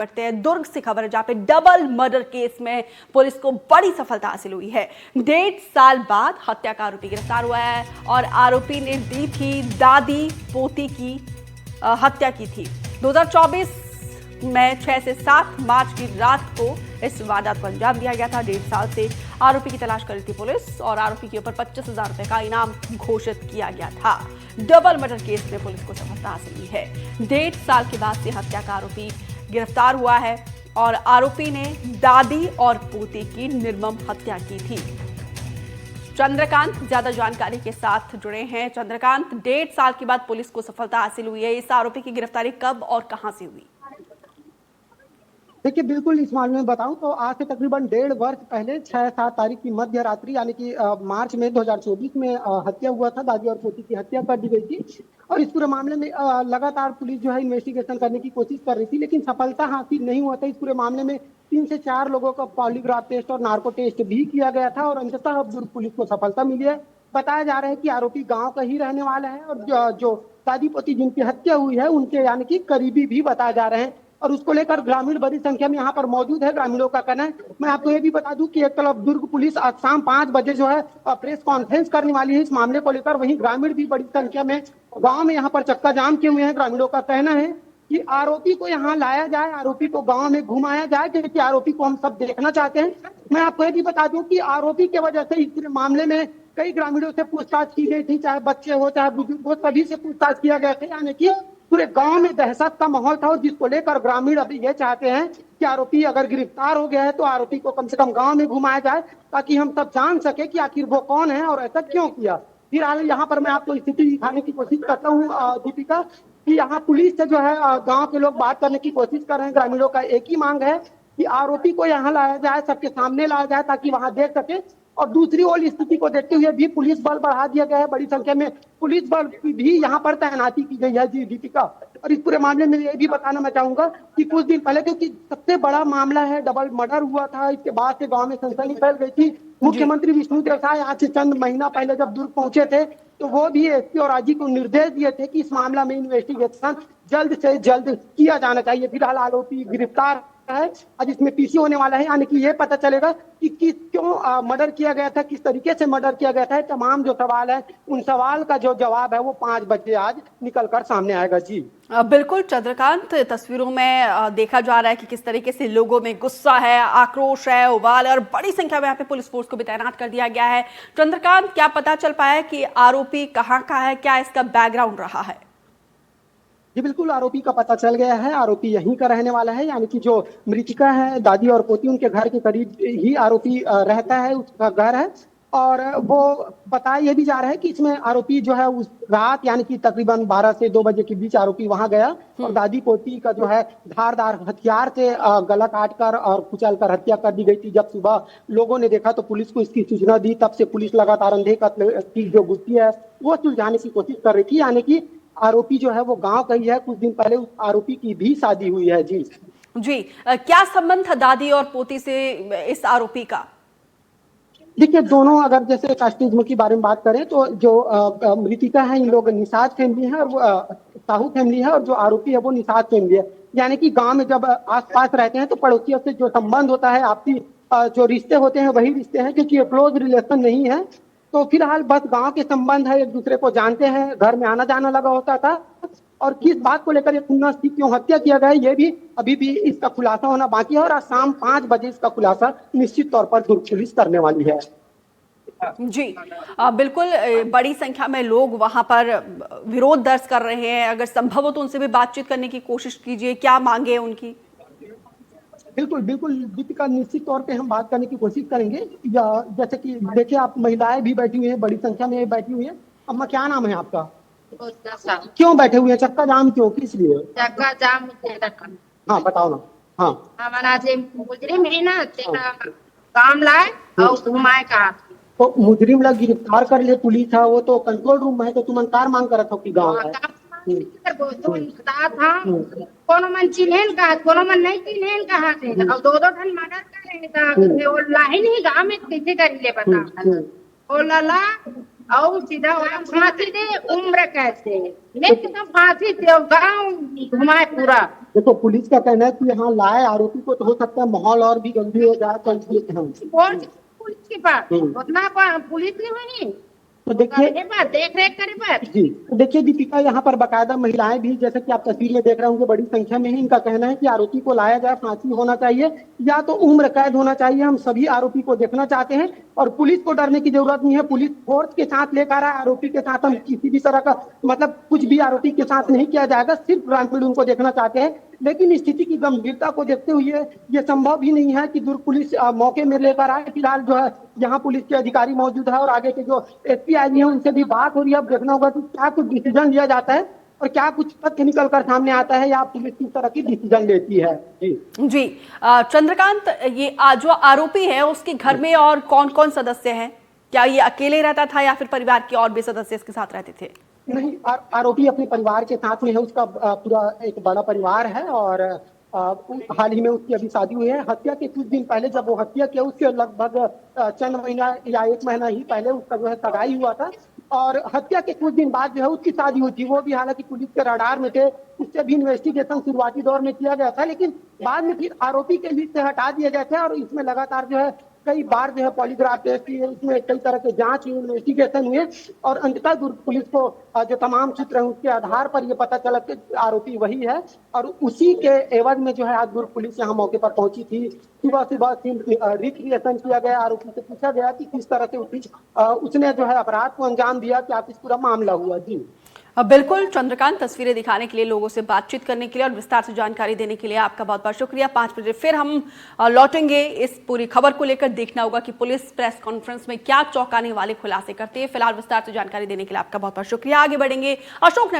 बढ़ते हैं दुर्ग से खबर है, जहां पे डबल मर्डर केस में पुलिस को बड़ी सफलता हासिल हुई है। 1.5 साल बाद हत्या का आरोपी गिरफ्तार हुआ है और आरोपी ने दी थी दादी पोती की हत्या की थी। 2024 में 6 से 7 मार्च की रात को इस वारदात को अंजाम दिया गया था। 1.5 साल से आरोपी की तलाश कर रही थी पुलिस और आरोपी के ऊपर 25,000 रुपए का इनाम घोषित किया गया था। डबल मर्डर केस में पुलिस को सफलता हासिल हुई है। 1.5 साल के बाद से हत्या का आरोपी गिरफ्तार हुआ है और आरोपी ने दादी और पोती की निर्मम हत्या की थी। चंद्रकांत ज्यादा जानकारी के साथ जुड़े हैं। चंद्रकांत, 1.5 साल के बाद पुलिस को सफलता हासिल हुई है। इस आरोपी की गिरफ्तारी कब और कहां से हुई? देखिए, बिल्कुल इस मामले में बताऊं तो आज से तकरीबन 1.5 वर्ष पहले 6-7 तारीख की मध्य रात्रि यानी कि मार्च में 2024 में हत्या हुआ था। दादी और पोती की हत्या कर दी गई थी और इस पूरे मामले में लगातार पुलिस जो है इन्वेस्टिगेशन करने की कोशिश कर रही थी, लेकिन सफलता हासिल नहीं हुआ था। इस पूरे मामले में 3 से 4 लोगों का पॉलीग्राफ टेस्ट और नार्को टेस्ट भी किया गया था और अंततः अब दुर्ग पुलिस को सफलता मिली है। बताया जा रहा है कि आरोपी गाँव का ही रहने वाला है और जो दादी पोती जिनकी हत्या हुई है उनके यानी कि करीबी भी बताए जा रहे हैं और उसको लेकर ग्रामीण बड़ी संख्या में यहाँ पर मौजूद है। ग्रामीणों का कहना है, मैं आपको ये भी बता दूं कि एक तरफ दुर्ग पुलिस आज शाम 5 बजे जो है प्रेस कॉन्फ्रेंस करने वाली है इस मामले को लेकर। वहीं ग्रामीण भी बड़ी संख्या में गांव में यहाँ पर चक्का जाम किए हुए हैं। ग्रामीणों का कहना है कि आरोपी को यहाँ लाया जाए, आरोपी को गाँव में घुमाया जाए, क्योंकि आरोपी को हम सब देखना चाहते हैं। मैं आपको ये भी बता दूं कि आरोपी की वजह से इस पूरे मामले में कई ग्रामीणों से पूछताछ की गई थी, चाहे बच्चे हो चाहे बुजुर्ग हो, सभी से पूछताछ किया गया था। यानी कि पूरे गांव में दहशत का माहौल था और जिसको लेकर ग्रामीण अभी ये चाहते हैं कि आरोपी अगर गिरफ्तार हो गया है तो आरोपी को कम से कम गांव में घुमाया जाए, ताकि हम सब जान सके कि आखिर वो कौन है और ऐसा क्यों किया। फिलहाल यहाँ पर मैं आपको स्थिति दिखाने की कोशिश करता हूँ दीपिका, कि यहाँ पुलिस से जो है गाँव के लोग बात करने की कोशिश कर रहे हैं। ग्रामीणों का एक ही मांग है कि आरोपी को यहाँ लाया जाए, सबके सामने लाया जाए, ताकि वहां देख सके। और दूसरी ओर स्थिति को देखते हुए भी पुलिस बल बढ़ा दिया गया है। बड़ी संख्या में पुलिस बल की भी यहाँ पर तैनाती की गई है जी दीपिका। और इस पूरे मामले में ये भी बताना मैं चाहूंगा कि कुछ दिन पहले, क्योंकि सबसे बड़ा मामला है, डबल मर्डर हुआ था, इसके बाद से गांव में सनसनी फैल गई थी। मुख्यमंत्री विष्णुदेव साय आज से चंद महीना पहले जब दुर्ग पहुंचे थे तो वो भी एसपी और आईजी को निर्देश दिए थे कि इस मामला में इन्वेस्टिगेशन जल्द से जल्द किया जाना चाहिए। फिलहाल आरोपी गिरफ्तार है, आज इसमें पीसी होने वाला है, यानी कि ये पता चलेगा कि क्यों मर्डर किया गया था, किस तरीके से मर्डर किया गया था। तमाम जो सवाल है उन सवाल का जो जवाब है वो 5 बजे आज निकल कर सामने आएगा जी। बिल्कुल चंद्रकांत, तस्वीरों में देखा जा रहा है कि किस तरीके से लोगों में गुस्सा है, आक्रोश है, उबाल है और बड़ी संख्या में यहाँ पे पुलिस फोर्स को भी तैनात कर दिया गया है। चंद्रकांत, क्या पता चल पाया है कि आरोपी कहाँ का है, क्या इसका बैकग्राउंड रहा है? जी बिल्कुल, आरोपी का पता चल गया है। आरोपी यहीं का रहने वाला है, यानी कि जो मृतिका है दादी और पोती, उनके घर के करीब ही आरोपी रहता है, उसका घर है। और वो बताया ये भी जा रहा है कि इसमें आरोपी जो है उस रात यानी कि तकरीबन 12 से 2 बजे के बीच आरोपी वहां गया और दादी पोती का जो है धारदार हथियार से गला काट कर और कुचल कर हत्या कर दी गई थी। जब सुबह लोगों ने देखा तो पुलिस को इसकी सूचना दी, तब से पुलिस लगातार अंधे कत्ल की जो गुत्थी है वो सुलझाने की कोशिश कर रही थी। यानी कि आरोपी जो है वो गांव का ही है। कुछ दिन पहले उस आरोपी की भी शादी हुई है जी। जी, क्या संबंध था दादी और पोती से इस आरोपी का? देखिए, दोनों अगर जैसे कास्टिज्म के बारे में बात करें तो जो मृतिका है, इन लोग निषाद फैमिली है और वो साहू फैमिली है, और जो आरोपी है वो निषाद फैमिली है। यानी कि गांव में जब आसपास रहते हैं तो पड़ोसियों से जो संबंध होता है, आपसी जो रिश्ते होते हैं वही रिश्ते हैं, क्योंकि ये क्लोज रिलेशन नहीं है। तो फिलहाल बस गांव के संबंध है, एक दूसरे को जानते हैं, घर में आना जाना लगा होता था। और किस बात को लेकर ये खुन्नस थी, क्यों हत्या किया गया, ये भी अभी भी इसका खुलासा होना बाकी है और आज शाम 5 बजे इसका खुलासा निश्चित तौर पर दुर्ग पुलिस करने वाली है जी। बिल्कुल, बड़ी संख्या में लोग वहां पर विरोध दर्ज कर रहे हैं। अगर संभव हो तो उनसे भी बातचीत करने की कोशिश कीजिए, क्या मांगे उनकी? बिल्कुल बिल्कुल दीपिका, निश्चित तौर पे हम बात करने की कोशिश करेंगे। जैसे कि देखिए, आप महिलाएं भी बैठी हुई हैं, बड़ी संख्या में बैठी हुई हैं। अम्मा, क्या नाम है आपका? क्यों बैठे हुए हैं? चक्का जाम क्यों, किस लिए? चक्का जाम। हाँ बताओ ना। हाँ, हमारा जे मुजरिम है ना, तेरा काम लाए और घुमाए का। तो मुजरिम लोग गिरफ्तार कर ले पुलिस है, वो तो कंट्रोल रूम में है, तो तुम अंकार मांग कर रखो कि गाँव है। कोनो मन चिन्हेन का, कोनो मन नहीं चिन्हेन कहा थे और 2-2 ठन मर्डर करे ता वो लाइन ही गांव में कैसे कर ले बता। ओ लाला और सीधा वहाँ फांसी दे, उम्र कैद दे, एकदम फांसी दे, गाँव घुमाए पूरा। देखो पुलिस का कहना है कि यहाँ लाए आरोपी को तो हो सकता है माहौल और भी गंभीर हो जाए, संतुलित है। पुलिस के पास उतना पुलिस नहीं बनी, तो देखिए देख रेख करे बात जी, तो देखिए दीपिका, यहाँ पर बाकायदा महिलाएं भी, जैसे कि आप तस्वीर में देख रहे होंगे, बड़ी संख्या में ही इनका कहना है कि आरोपी को लाया जाए, फांसी होना चाहिए या तो उम्र कैद होना चाहिए। हम सभी आरोपी को देखना चाहते हैं और पुलिस को डरने की जरूरत नहीं है। पुलिस फोर्स के साथ लेकर आए आरोपी के साथ, हम किसी भी तरह का मतलब कुछ भी आरोपी के साथ नहीं किया जाएगा, सिर्फ ग्रामीण उनको देखना चाहते हैं। लेकिन स्थिति की गंभीरता को देखते हुए ये संभव ही नहीं है कि दुर्ग पुलिस मौके में लेकर आए। फिलहाल जो है यहाँ पुलिस के अधिकारी मौजूद है और आगे के जो एसपी आई है उनसे भी बात हो रही है। अब देखना होगा कि क्या कुछ डिसीजन लिया जाता है और क्या कुछ तथ्य निकल कर सामने आता है या पुलिस किस तरह की डिसीजन लेती है। जी चंद्रकांत, ये जो आरोपी है उसके घर में और कौन कौन सदस्य हैं? क्या ये अकेले रहता था या फिर परिवार के और भी सदस्य इसके साथ रहते थे? नहीं, आरोपी अपने परिवार के साथ में है। उसका पूरा एक बड़ा परिवार है और हाल ही में उसकी अभी शादी हुई है। हत्या के कुछ दिन पहले जब वो हत्या किया उसके लगभग चंद महीना या 1 महीना ही पहले उसका जो है सगाई हुआ था और हत्या के कुछ दिन बाद जो है उसकी शादी हुई थी। वो भी हालांकि पुलिस के रडार में थे, उससे भी इन्वेस्टिगेशन शुरुआती दौर में किया गया था, लेकिन बाद में फिर आरोपी के लिस्ट से हटा दिए गए थे और इसमें लगातार जो है कई बार जो है पॉलीग्राफ टेस्ट हुए, उसमें कई तरह के जांच हुई, इन्वेस्टिगेशन हुए और अंततः दुर्ग पुलिस को जो तमाम सूत्र हैं उसके आधार पर ये पता चला कि आरोपी वही है और उसी के एवज में जो है आज दुर्ग पुलिस यहाँ मौके पर पहुंची थी। सुबह रिक्रिएशन किया गया, आरोपी से पूछा गया कि किस तरह से उसने जो है अपराध को अंजाम दिया, क्या कुछ पूरा मामला हुआ। जी बिल्कुल चंद्रकांत, तस्वीरें दिखाने के लिए, लोगों से बातचीत करने के लिए और विस्तार से जानकारी देने के लिए आपका बहुत बहुत शुक्रिया। 5 बजे फिर हम लौटेंगे इस पूरी खबर को लेकर। देखना होगा कि पुलिस प्रेस कॉन्फ्रेंस में क्या चौंकाने वाले खुलासे करती है। फिलहाल विस्तार से जानकारी देने के लिए आपका बहुत बहुत शुक्रिया। आगे बढ़ेंगे अशोक